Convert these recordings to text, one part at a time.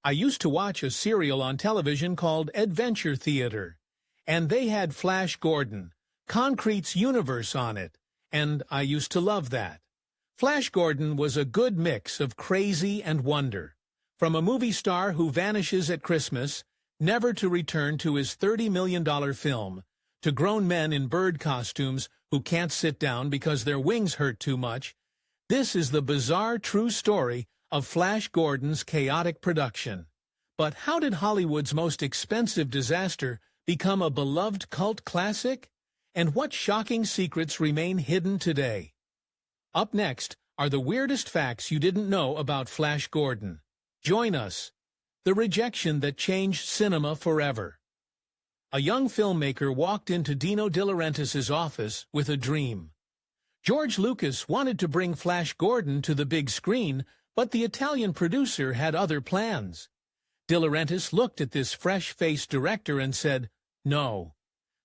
I used to watch a serial on television called Adventure Theater, and they had Flash Gordon, Concrete's universe on it, and I used to love that. Flash Gordon was a good mix of crazy and wonder. From a movie star who vanishes at Christmas, never to return to his $30 million film, to grown men in bird costumes who can't sit down because their wings hurt too much, this is the bizarre true story of Flash Gordon's chaotic production. But how did Hollywood's most expensive disaster become a beloved cult classic? And what shocking secrets remain hidden today? Up next are the weirdest facts you didn't know about Flash Gordon. Join us. The rejection that changed cinema forever. A young filmmaker walked into Dino De Laurentiis' office with a dream. George Lucas wanted to bring Flash Gordon to the big screen, but the Italian producer had other plans. De Laurentiis looked at this fresh-faced director and said, "No."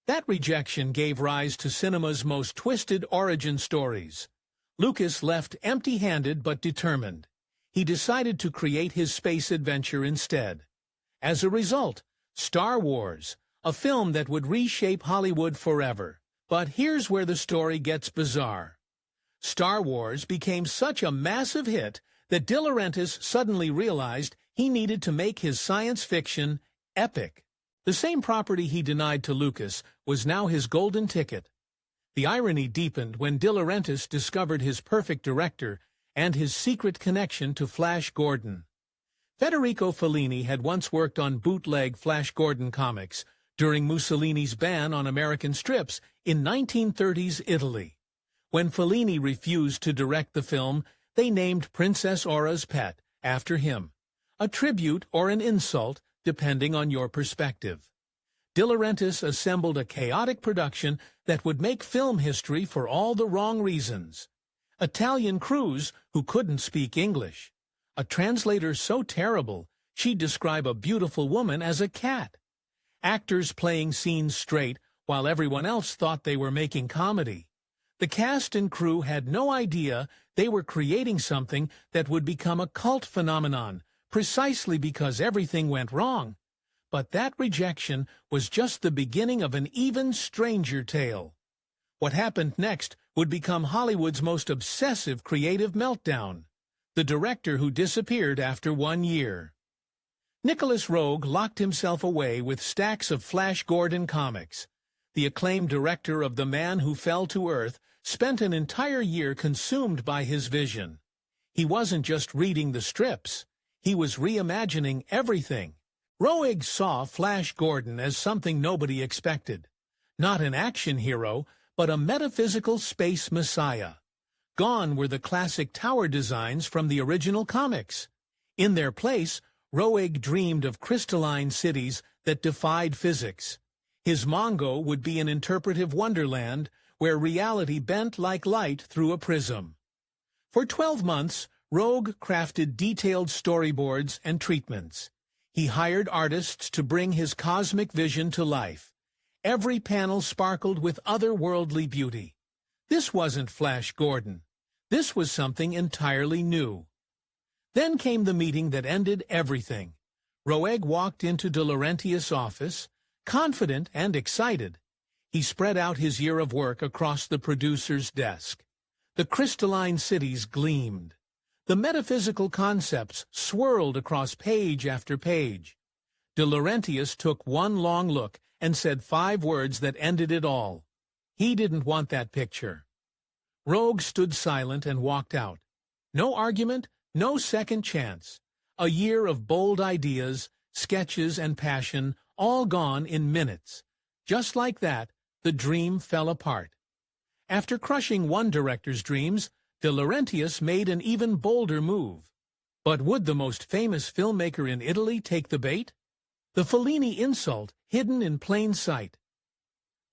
That rejection gave rise to cinema's most twisted origin stories. Lucas left empty-handed but determined. He decided to create his space adventure instead. As a result, Star Wars, a film that would reshape Hollywood forever. But here's where the story gets bizarre. Star Wars became such a massive hit that De Laurentiis suddenly realized he needed to make his science fiction epic. The same property he denied to Lucas was now his golden ticket. The irony deepened when De Laurentiis discovered his perfect director and his secret connection to Flash Gordon. Federico Fellini had once worked on bootleg Flash Gordon comics during Mussolini's ban on American strips in 1930s Italy. When Fellini refused to direct the film, they named Princess Aura's pet after him, a tribute or an insult depending on your perspective. De Laurentiis assembled a chaotic production that would make film history for all the wrong reasons. Italian crews who couldn't speak English. A translator so terrible she'd describe a beautiful woman as a cat. Actors playing scenes straight while everyone else thought they were making comedy. The cast and crew had no idea they were creating something that would become a cult phenomenon, precisely because everything went wrong. But that rejection was just the beginning of an even stranger tale. What happened next would become Hollywood's most obsessive creative meltdown. The director who disappeared after 1 year. Nicholas Roeg locked himself away with stacks of Flash Gordon comics. The acclaimed director of The Man Who Fell to Earth spent an entire year consumed by his vision. He wasn't just reading the strips. He was reimagining everything. Roeg saw Flash Gordon as something nobody expected. Not an action hero, but a metaphysical space messiah. Gone were the classic tower designs from the original comics. In their place, Roeg dreamed of crystalline cities that defied physics. His Mongo would be an interpretive wonderland where reality bent like light through a prism. For 12 months, Roeg crafted detailed storyboards and treatments. He hired artists to bring his cosmic vision to life. Every panel sparkled with otherworldly beauty. This wasn't Flash Gordon. This was something entirely new. Then came the meeting that ended everything. Roeg walked into De Laurentiis' office, confident and excited. He spread out his year of work across the producer's desk. The crystalline cities gleamed. The metaphysical concepts swirled across page after page. De Laurentiis took one long look and said 5 words that ended it all. He didn't want that picture. Roeg stood silent and walked out. No argument, no second chance. A year of bold ideas, sketches, and passion, all gone in minutes. Just like that, the dream fell apart. After crushing one director's dreams, De Laurentiis made an even bolder move. But would the most famous filmmaker in Italy take the bait? The Fellini insult hidden in plain sight.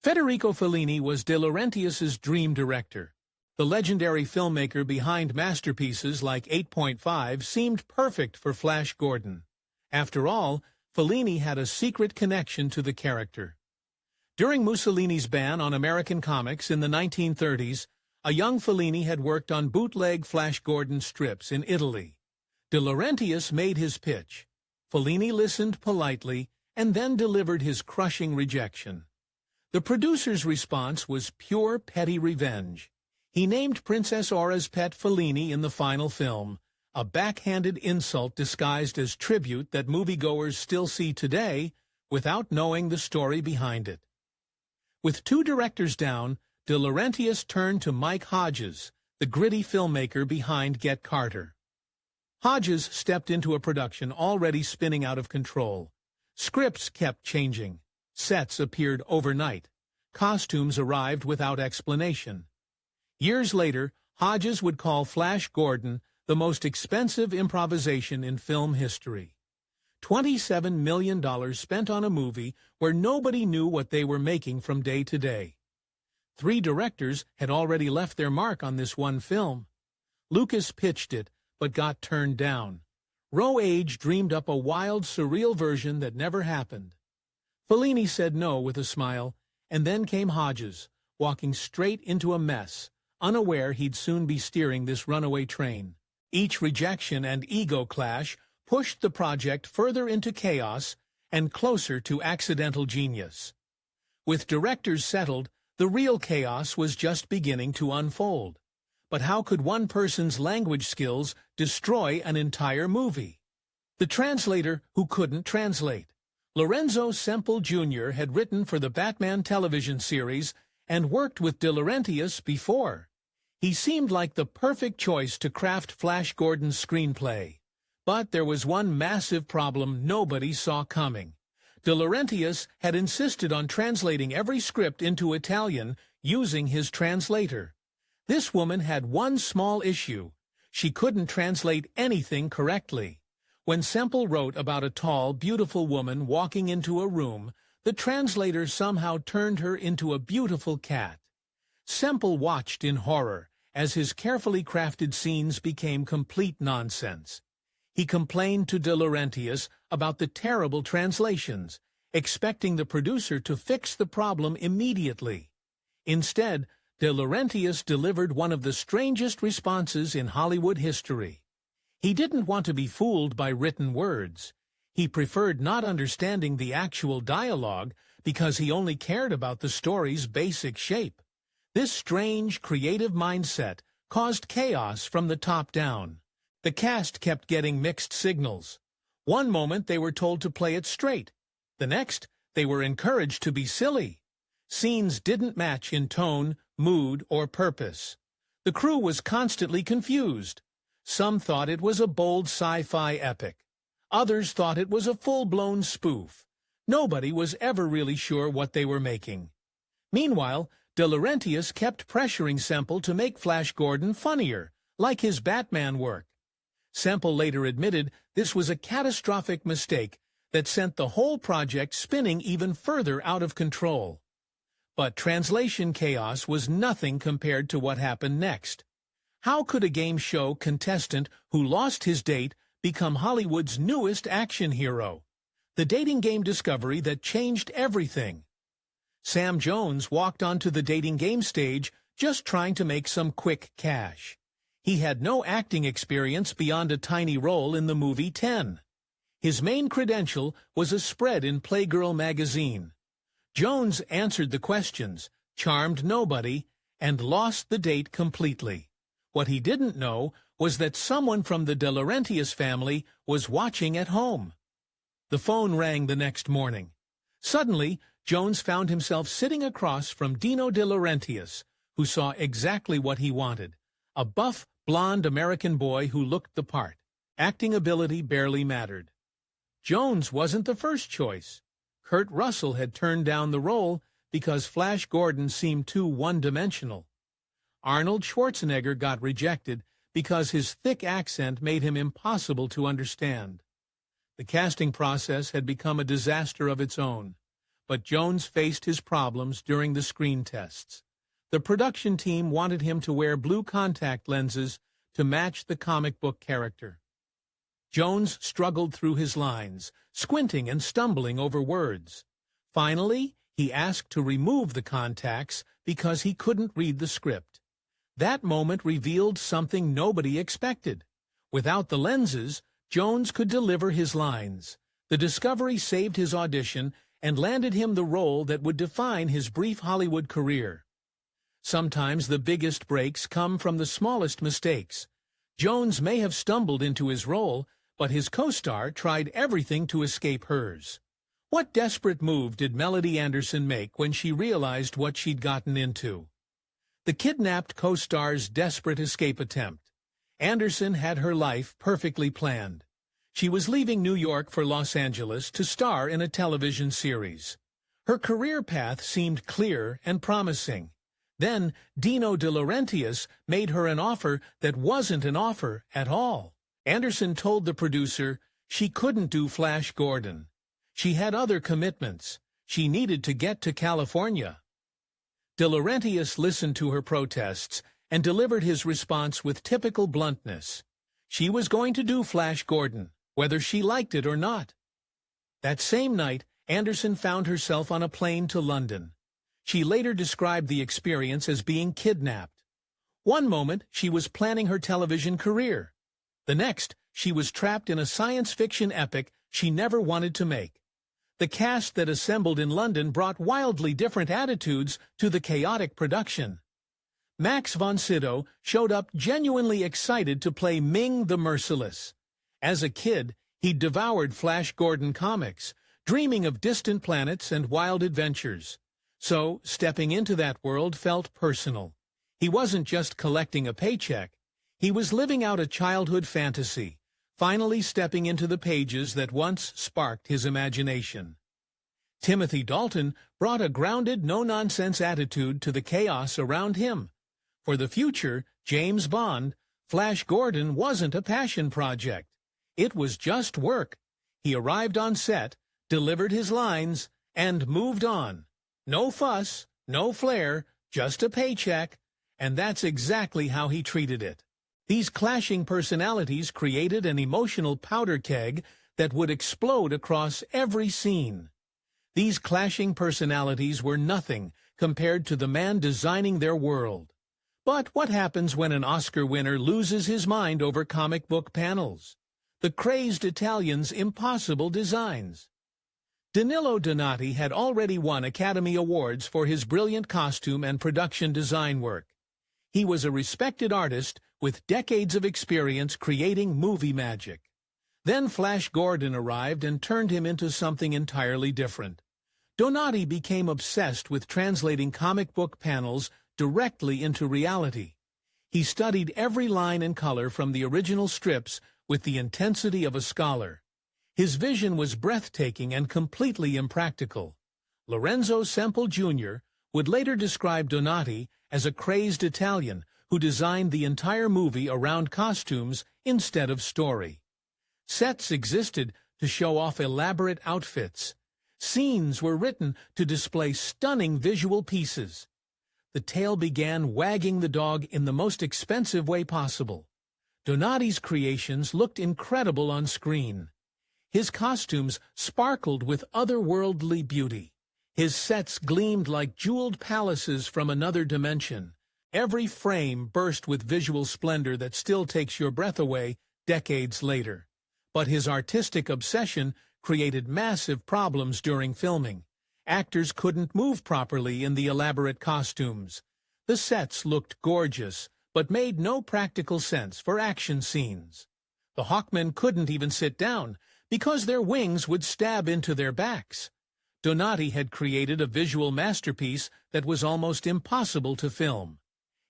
Federico Fellini was De Laurentiis' dream director. The legendary filmmaker behind masterpieces like 8.5 seemed perfect for Flash Gordon. After all, Fellini had a secret connection to the character. During Mussolini's ban on American comics in the 1930s, a young Fellini had worked on bootleg Flash Gordon strips in Italy. De Laurentiis made his pitch. Fellini listened politely and then delivered his crushing rejection. The producer's response was pure petty revenge. He named Princess Aura's pet Fellini in the final film, a backhanded insult disguised as tribute that moviegoers still see today without knowing the story behind it. With 2 directors down, De Laurentiis turned to Mike Hodges, the gritty filmmaker behind Get Carter. Hodges stepped into a production already spinning out of control. Scripts kept changing. Sets appeared overnight. Costumes arrived without explanation. Years later, Hodges would call Flash Gordon the most expensive improvisation in film history. $27 million spent on a movie where nobody knew what they were making from day to day. 3 directors had already left their mark on this one film. Lucas pitched it, but got turned down. Roe Age dreamed up a wild, surreal version that never happened. Fellini said no with a smile, and then came Hodges, walking straight into a mess, unaware he'd soon be steering this runaway train. Each rejection and ego clash pushed the project further into chaos and closer to accidental genius. With directors settled, the real chaos was just beginning to unfold. But how could one person's language skills destroy an entire movie? The translator who couldn't translate. Lorenzo Semple Jr. had written for the Batman television series and worked with De Laurentiis before. He seemed like the perfect choice to craft Flash Gordon's screenplay. But there was one massive problem nobody saw coming. De Laurentiis had insisted on translating every script into Italian using his translator. This woman had one small issue. She couldn't translate anything correctly. When Semple wrote about a tall, beautiful woman walking into a room, the translator somehow turned her into a beautiful cat. Semple watched in horror as his carefully crafted scenes became complete nonsense. He complained to De Laurentiis about the terrible translations, expecting the producer to fix the problem immediately. Instead, De Laurentiis delivered one of the strangest responses in Hollywood history. He didn't want to be fooled by written words. He preferred not understanding the actual dialogue because he only cared about the story's basic shape. This strange, creative mindset caused chaos from the top down. The cast kept getting mixed signals. One moment they were told to play it straight. The next, they were encouraged to be silly. Scenes didn't match in tone, mood, or purpose. The crew was constantly confused. Some thought it was a bold sci-fi epic. Others thought it was a full-blown spoof. Nobody was ever really sure what they were making. Meanwhile, De Laurentiis kept pressuring Semple to make Flash Gordon funnier, like his Batman work. Semple later admitted this was a catastrophic mistake that sent the whole project spinning even further out of control. But translation chaos was nothing compared to what happened next. How could a game show contestant who lost his date become Hollywood's newest action hero? The dating game discovery that changed everything. Sam Jones walked onto the dating game stage just trying to make some quick cash. He had no acting experience beyond a tiny role in the movie 10. His main credential was a spread in Playgirl magazine. Jones answered the questions, charmed nobody, and lost the date completely. What he didn't know was that someone from the De Laurentiis family was watching at home. The phone rang the next morning. Suddenly, Jones found himself sitting across from Dino De Laurentiis, who saw exactly what he wanted. A buff, blonde American boy who looked the part. Acting ability barely mattered. Jones wasn't the first choice. Kurt Russell had turned down the role because Flash Gordon seemed too one-dimensional. Arnold Schwarzenegger got rejected because his thick accent made him impossible to understand. The casting process had become a disaster of its own, but Jones faced his problems during the screen tests. The production team wanted him to wear blue contact lenses to match the comic book character. Jones struggled through his lines, squinting and stumbling over words. Finally, he asked to remove the contacts because he couldn't read the script. That moment revealed something nobody expected. Without the lenses, Jones could deliver his lines, The discovery saved his audition and landed him the role that would define his brief Hollywood career. Sometimes the biggest breaks come from the smallest mistakes. Jones may have stumbled into his role, but his co-star tried everything to escape hers. What desperate move did Melody Anderson make when she realized what she'd gotten into? The kidnapped co-star's desperate escape attempt. Anderson had her life perfectly planned. She was leaving New York for Los Angeles to star in a television series. Her career path seemed clear and promising. Then Dino De Laurentiis made her an offer that wasn't an offer at all. Anderson told the producer she couldn't do Flash Gordon. She had other commitments. She needed to get to California. De Laurentiis listened to her protests and delivered his response with typical bluntness. She was going to do Flash Gordon, whether she liked it or not. That same night, Anderson found herself on a plane to London. She later described the experience as being kidnapped. One moment, she was planning her television career. The next, she was trapped in a science fiction epic she never wanted to make. The cast that assembled in London brought wildly different attitudes to the chaotic production. Max von Sydow showed up genuinely excited to play Ming the Merciless. As a kid, he devoured Flash Gordon comics, dreaming of distant planets and wild adventures. So, stepping into that world felt personal. He wasn't just collecting a paycheck. He was living out a childhood fantasy, finally stepping into the pages that once sparked his imagination. Timothy Dalton brought a grounded, no-nonsense attitude to the chaos around him. For the future, James Bond, Flash Gordon wasn't a passion project. It was just work. He arrived on set, delivered his lines, and moved on. No fuss, no flair, just a paycheck, and that's exactly how he treated it. These clashing personalities created an emotional powder keg that would explode across every scene. These clashing personalities were nothing compared to the man designing their world. But what happens when an Oscar winner loses his mind over comic book panels? The crazed Italian's impossible designs. Danilo Donati had already won Academy Awards for his brilliant costume and production design work. He was a respected artist with decades of experience creating movie magic. Then Flash Gordon arrived and turned him into something entirely different. Donati became obsessed with translating comic book panels directly into reality. He studied every line and color from the original strips with the intensity of a scholar. His vision was breathtaking and completely impractical. Lorenzo Semple Jr. would later describe Donati as a crazed Italian who designed the entire movie around costumes instead of story. Sets existed to show off elaborate outfits. Scenes were written to display stunning visual pieces. The tail began wagging the dog in the most expensive way possible. Donati's creations looked incredible on screen. His costumes sparkled with otherworldly beauty. His sets gleamed like jeweled palaces from another dimension. Every frame burst with visual splendor that still takes your breath away decades later. But his artistic obsession created massive problems during filming. Actors couldn't move properly in the elaborate costumes. The sets looked gorgeous, but made no practical sense for action scenes. The Hawkmen couldn't even sit down, because their wings would stab into their backs. Donati had created a visual masterpiece that was almost impossible to film.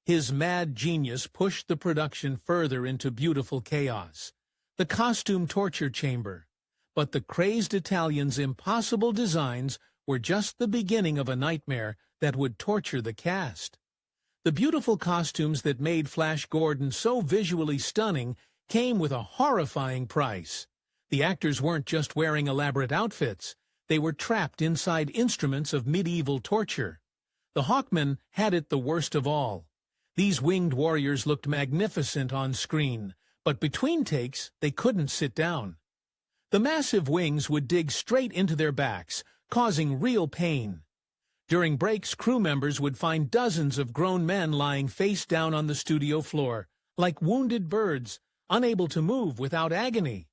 His mad genius pushed the production further into beautiful chaos. The costume torture chamber. But the crazed Italian's impossible designs were just the beginning of a nightmare that would torture the cast. The beautiful costumes that made Flash Gordon so visually stunning came with a horrifying price. The actors weren't just wearing elaborate outfits. They were trapped inside instruments of medieval torture. The Hawkmen had it the worst of all. These winged warriors looked magnificent on screen, but between takes, they couldn't sit down. The massive wings would dig straight into their backs, causing real pain. During breaks, crew members would find dozens of grown men lying face down on the studio floor, like wounded birds, unable to move without agony.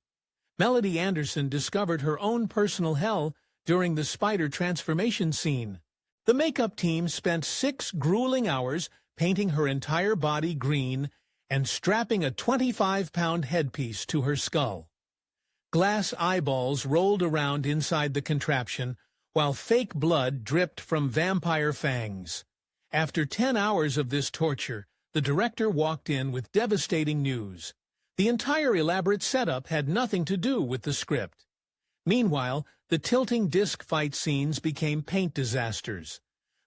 Melody Anderson discovered her own personal hell during the spider transformation scene. The makeup team spent 6 grueling hours painting her entire body green and strapping a 25-pound headpiece to her skull. Glass eyeballs rolled around inside the contraption, while fake blood dripped from vampire fangs. After 10 hours of this torture, the director walked in with devastating news. The entire elaborate setup had nothing to do with the script. Meanwhile, the tilting disc fight scenes became paint disasters.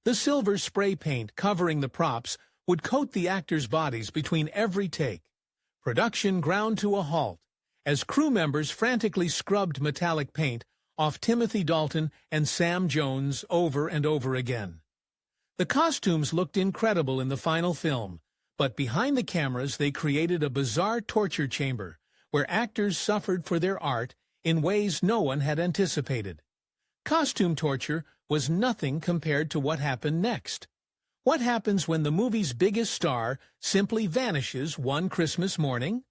The silver spray paint covering the props would coat the actors' bodies between every take. Production ground to a halt as crew members frantically scrubbed metallic paint off Timothy Dalton and Sam Jones over and over again. The costumes looked incredible in the final film, but behind the cameras they created a bizarre torture chamber where actors suffered for their art in ways no one had anticipated. Costume torture was nothing compared to what happened next. What happens when the movie's biggest star simply vanishes one Christmas morning?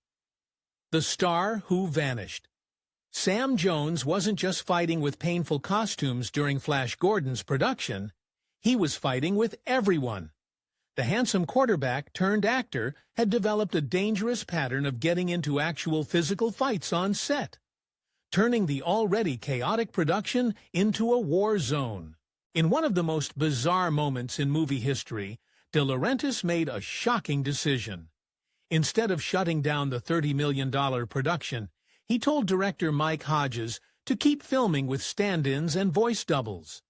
The star who vanished. Sam Jones wasn't just fighting with painful costumes during Flash Gordon's production. He was fighting with everyone. The handsome quarterback turned actor had developed a dangerous pattern of getting into actual physical fights on set, turning the already chaotic production into a war zone. In one of the most bizarre moments in movie history, De Laurentiis made a shocking decision. Instead of shutting down the $30 million production, he told director Mike Hodges to keep filming with stand-ins and voice doubles.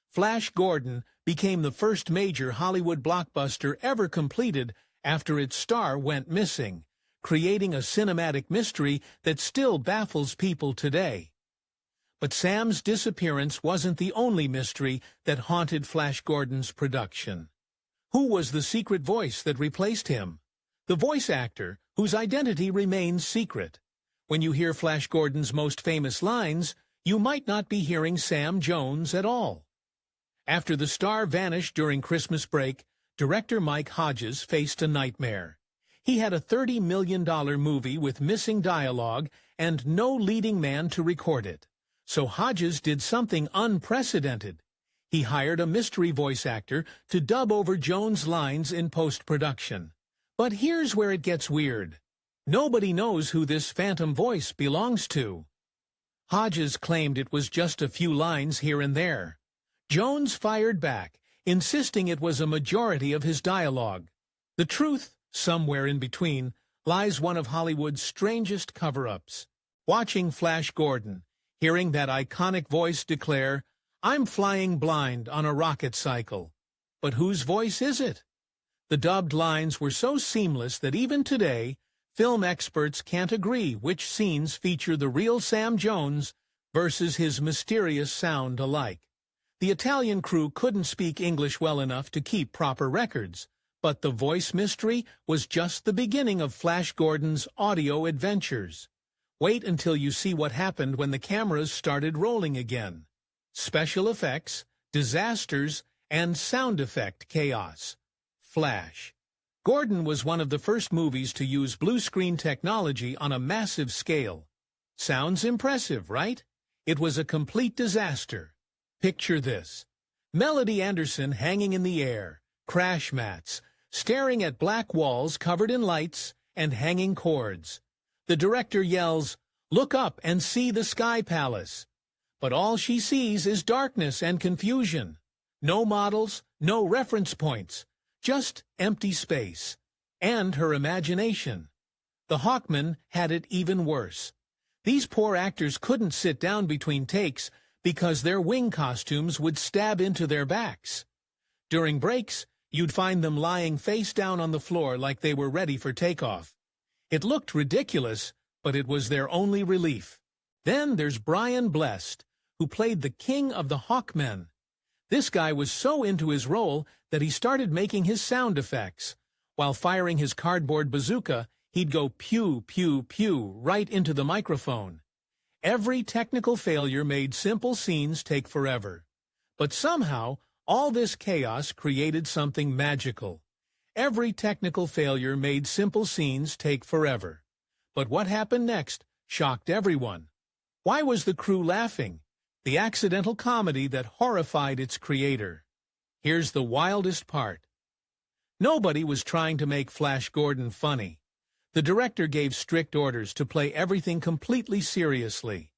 Flash Gordon became the first major Hollywood blockbuster ever completed after its star went missing, creating a cinematic mystery that still baffles people today. But Sam's disappearance wasn't the only mystery that haunted Flash Gordon's production. Who was the secret voice that replaced him? The voice actor, whose identity remains secret. When you hear Flash Gordon's most famous lines, you might not be hearing Sam Jones at all. After the star vanished during Christmas break, director Mike Hodges faced a nightmare. He had a $30 million movie with missing dialogue and no leading man to record it. So Hodges did something unprecedented. He hired a mystery voice actor to dub over Jones' lines in post-production. But here's where it gets weird. Nobody knows who this phantom voice belongs to. Hodges claimed it was just a few lines here and there. Jones fired back, insisting it was a majority of his dialogue. The truth, somewhere in between, lies one of Hollywood's strangest cover-ups. Watching Flash Gordon, hearing that iconic voice declare, "I'm flying blind on a rocket cycle." But whose voice is it? The dubbed lines were so seamless that even today, film experts can't agree which scenes feature the real Sam Jones versus his mysterious sound alike. The Italian crew couldn't speak English well enough to keep proper records, but the voice mystery was just the beginning of Flash Gordon's audio adventures. Wait until you see what happened when the cameras started rolling again. Special effects, disasters, and sound effect chaos. Flash. Gordon was one of the first movies to use blue screen technology on a massive scale. Sounds impressive, right? It was a complete disaster. Picture this. Melody Anderson hanging in the air, crash mats, staring at black walls covered in lights and hanging cords. The director yells, "Look up and see the Sky Palace." But all she sees is darkness and confusion. No models, no reference points, just empty space. And her imagination. The Hawkmen had it even worse. These poor actors couldn't sit down between takes because their wing costumes would stab into their backs. During breaks, you'd find them lying face down on the floor like they were ready for takeoff. It looked ridiculous, but it was their only relief. Then there's Brian Blessed, who played the king of the Hawkmen. This guy was so into his role that he started making his sound effects. While firing his cardboard bazooka, he'd go pew, pew, pew right into the microphone. Every technical failure made simple scenes take forever. But somehow, all this chaos created something magical. Every technical failure made simple scenes take forever. But what happened next shocked everyone. Why was the crew laughing? The accidental comedy that horrified its creator. Here's the wildest part. Nobody was trying to make Flash Gordon funny. The director gave strict orders to play everything completely seriously.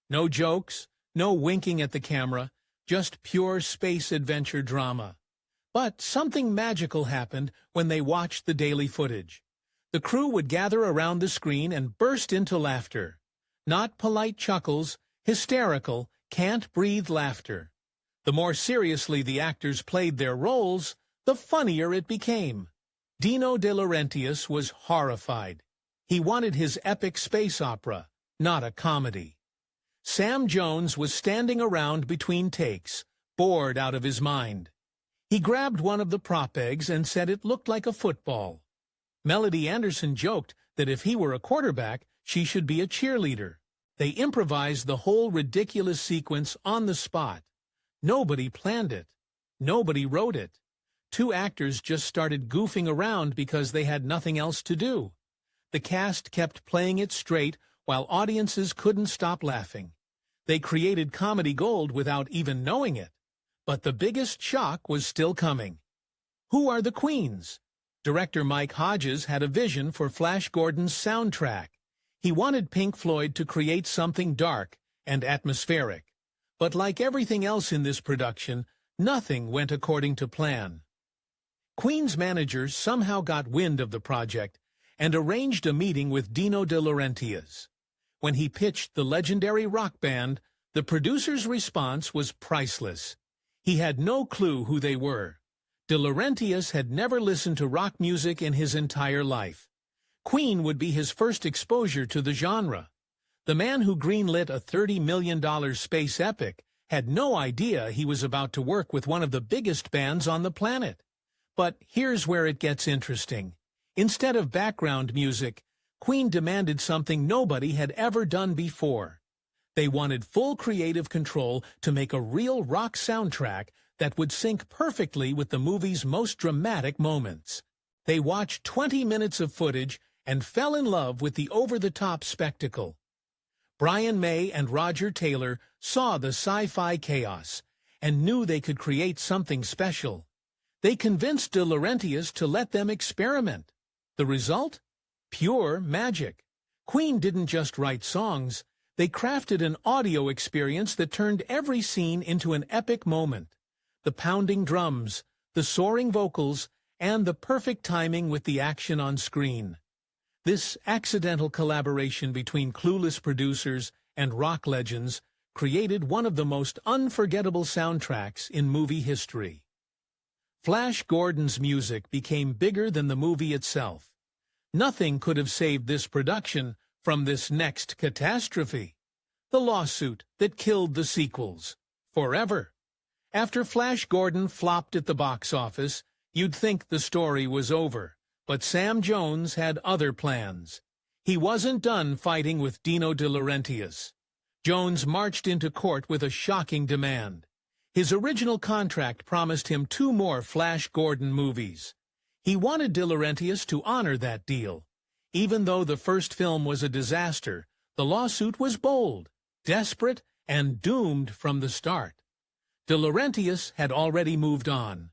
No jokes, no winking at the camera, just pure space adventure drama. But something magical happened when they watched the daily footage. The crew would gather around the screen and burst into laughter. Not polite chuckles, hysterical, can't-breathe laughter. The more seriously the actors played their roles, the funnier it became. Dino De Laurentiis was horrified. He wanted his epic space opera, not a comedy. Sam Jones was standing around between takes, bored out of his mind. He grabbed one of the prop eggs and said it looked like a football. Melody Anderson joked that if he were a quarterback, she should be a cheerleader. They improvised the whole ridiculous sequence on the spot. Nobody planned it. Nobody wrote it. Two actors just started goofing around because they had nothing else to do. The cast kept playing it straight while audiences couldn't stop laughing. They created comedy gold without even knowing it. But the biggest shock was still coming. Who are the Queens? Director Mike Hodges had a vision for Flash Gordon's soundtrack. He wanted Pink Floyd to create something dark and atmospheric. But like everything else in this production, nothing went according to plan. Queen's manager somehow got wind of the project and arranged a meeting with Dino De Laurentiis. When he pitched the legendary rock band, the producer's response was priceless. He had no clue who they were. De Laurentiis had never listened to rock music in his entire life. Queen would be his first exposure to the genre. The man who greenlit a $30 million space epic had no idea he was about to work with one of the biggest bands on the planet. But here's where it gets interesting. Instead of background music, Queen demanded something nobody had ever done before. They wanted full creative control to make a real rock soundtrack that would sync perfectly with the movie's most dramatic moments. They watched 20 minutes of footage and fell in love with the over-the-top spectacle. Brian May and Roger Taylor saw the sci-fi chaos and knew they could create something special. They convinced De Laurentiis to let them experiment. The result? Pure magic. Queen didn't just write songs. They crafted an audio experience that turned every scene into an epic moment. The pounding drums, the soaring vocals, and the perfect timing with the action on screen. This accidental collaboration between clueless producers and rock legends created one of the most unforgettable soundtracks in movie history. Flash Gordon's music became bigger than the movie itself. Nothing could have saved this production from this next catastrophe. The lawsuit that killed the sequels. Forever. After Flash Gordon flopped at the box office, you'd think the story was over. But Sam Jones had other plans. He wasn't done fighting with Dino De Laurentiis. Jones marched into court with a shocking demand. His original contract promised him 2 more Flash Gordon movies. He wanted De Laurentiis to honor that deal. Even though the first film was a disaster, the lawsuit was bold, desperate, and doomed from the start. De Laurentiis had already moved on.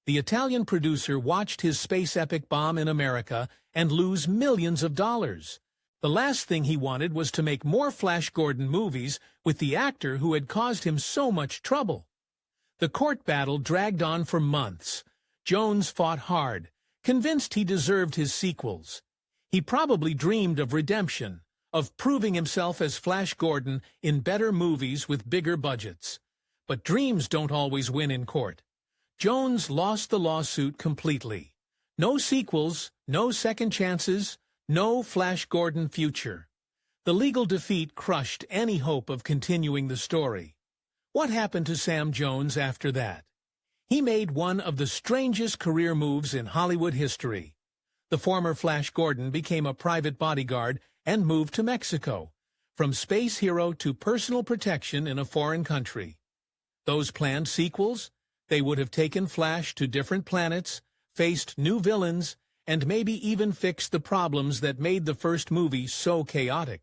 The Italian producer watched his space epic bomb in America and lose millions of dollars. The last thing he wanted was to make more Flash Gordon movies with the actor who had caused him so much trouble. The court battle dragged on for months. Jones fought hard, convinced he deserved his sequels. He probably dreamed of redemption, of proving himself as Flash Gordon in better movies with bigger budgets. But dreams don't always win in court. Jones lost the lawsuit completely. No sequels, no second chances, no Flash Gordon future. The legal defeat crushed any hope of continuing the story. What happened to Sam Jones after that? He made one of the strangest career moves in Hollywood history. The former Flash Gordon became a private bodyguard and moved to Mexico, from space hero to personal protection in a foreign country. Those planned sequels? They would have taken Flash to different planets, faced new villains, and maybe even fixed the problems that made the first movie so chaotic.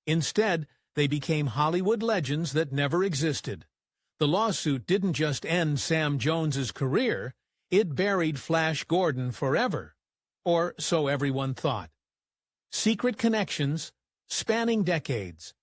Instead, they became Hollywood legends that never existed. The lawsuit didn't just end Sam Jones's career, it buried Flash Gordon forever. Or so everyone thought. Secret connections, spanning decades.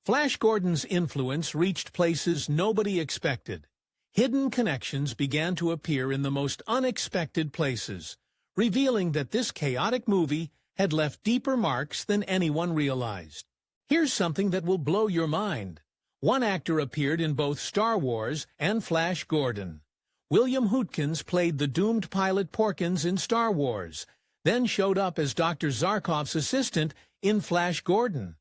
Flash Gordon's influence reached places nobody expected. Hidden connections began to appear in the most unexpected places, revealing that this chaotic movie had left deeper marks than anyone realized. Here's something that will blow your mind. One actor appeared in both Star Wars and Flash Gordon. William Hootkins played the doomed pilot Porkins in Star Wars, then showed up as Dr. Zarkov's assistant in Flash Gordon.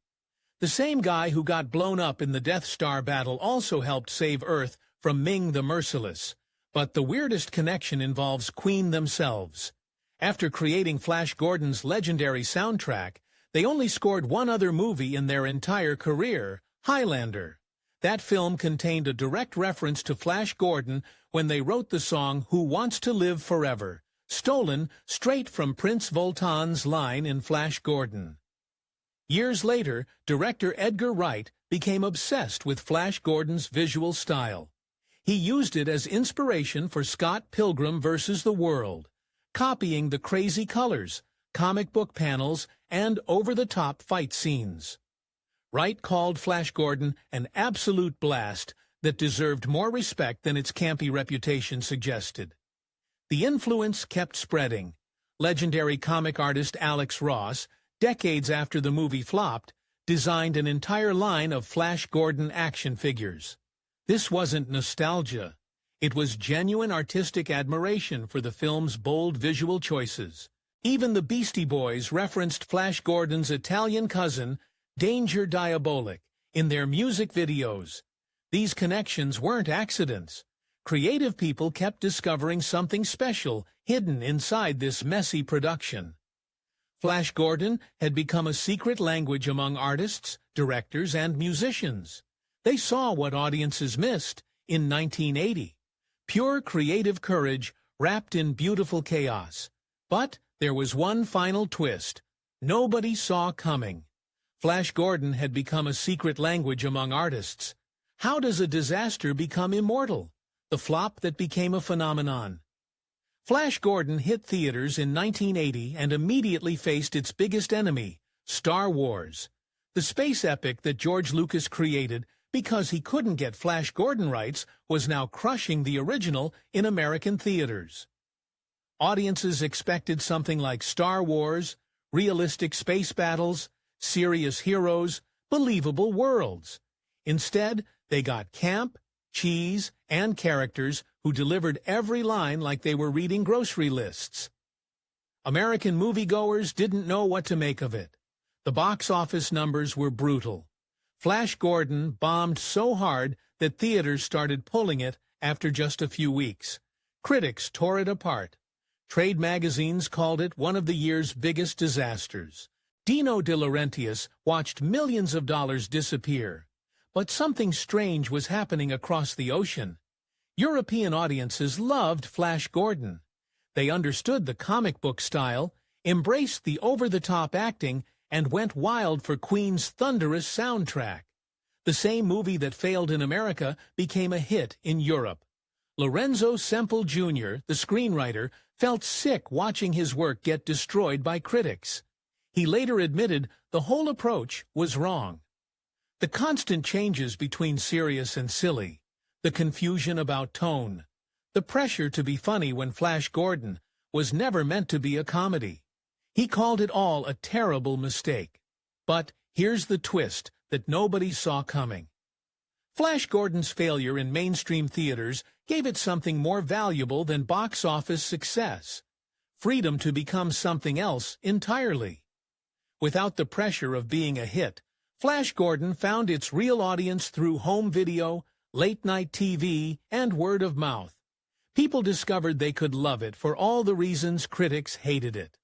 The same guy who got blown up in the Death Star battle also helped save Earth from Ming the Merciless. But the weirdest connection involves Queen themselves. After creating Flash Gordon's legendary soundtrack, they only scored one other movie in their entire career, Highlander. That film contained a direct reference to Flash Gordon when they wrote the song Who Wants to Live Forever, stolen straight from Prince Voltan's line in Flash Gordon. Years later, director Edgar Wright became obsessed with Flash Gordon's visual style. He used it as inspiration for Scott Pilgrim vs. the World, copying the crazy colors, comic book panels, and over-the-top fight scenes. Wright called Flash Gordon an absolute blast that deserved more respect than its campy reputation suggested. The influence kept spreading. Legendary comic artist Alex Ross, decades after the movie flopped, designed an entire line of Flash Gordon action figures. This wasn't nostalgia. It was genuine artistic admiration for the film's bold visual choices. Even the Beastie Boys referenced Flash Gordon's Italian cousin, Danger Diabolic, in their music videos. These connections weren't accidents. Creative people kept discovering something special hidden inside this messy production. Flash Gordon had become a secret language among artists, directors, and musicians. They saw what audiences missed in 1980. Pure creative courage wrapped in beautiful chaos. But there was one final twist nobody saw coming. Flash Gordon had become a secret language among artists. How does a disaster become immortal? The flop that became a phenomenon. Flash Gordon hit theaters in 1980 and immediately faced its biggest enemy, Star Wars. The space epic that George Lucas created because he couldn't get Flash Gordon rights was now crushing the original in American theaters. Audiences expected something like Star Wars, realistic space battles, serious heroes, believable worlds. Instead, they got camp, cheese, and characters who delivered every line like they were reading grocery lists. American moviegoers didn't know what to make of it. The box office numbers were brutal. Flash Gordon bombed so hard that theaters started pulling it after just a few weeks. Critics tore it apart. Trade magazines called it one of the year's biggest disasters. Dino De Laurentiis watched millions of dollars disappear. But something strange was happening across the ocean. European audiences loved Flash Gordon. They understood the comic book style, embraced the over-the-top acting, and went wild for Queen's thunderous soundtrack. The same movie that failed in America became a hit in Europe. Lorenzo Semple Jr., the screenwriter, felt sick watching his work get destroyed by critics. He later admitted the whole approach was wrong. The constant changes between serious and silly, the confusion about tone, the pressure to be funny when Flash Gordon was never meant to be a comedy. He called it all a terrible mistake. But here's the twist that nobody saw coming. Flash Gordon's failure in mainstream theaters gave it something more valuable than box office success: freedom to become something else entirely. Without the pressure of being a hit, Flash Gordon found its real audience through home video, late-night TV, and word of mouth. People discovered they could love it for all the reasons critics hated it.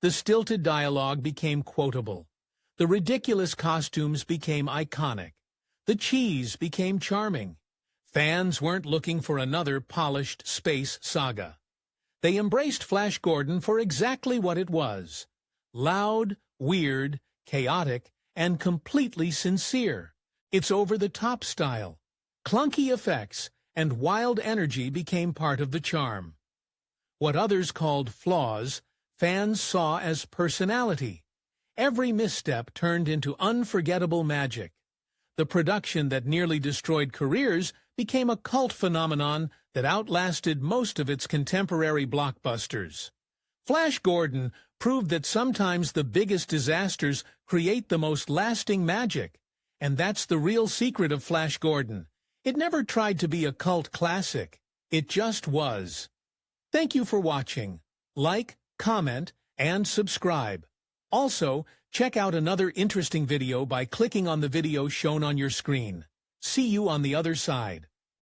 The stilted dialogue became quotable. The ridiculous costumes became iconic. The cheese became charming. Fans weren't looking for another polished space saga. They embraced Flash Gordon for exactly what it was: loud, weird, chaotic, and completely sincere. Its over-the-top style, clunky effects, and wild energy became part of the charm. What others called flaws, fans saw as personality. Every misstep turned into unforgettable magic. The production that nearly destroyed careers became a cult phenomenon that outlasted most of its contemporary blockbusters. Flash Gordon proved that sometimes the biggest disasters create the most lasting magic. And that's the real secret of Flash Gordon. It never tried to be a cult classic. It just was. Thank you for watching. Like, comment, and subscribe. Also, check out another interesting video by clicking on the video shown on your screen. See you on the other side.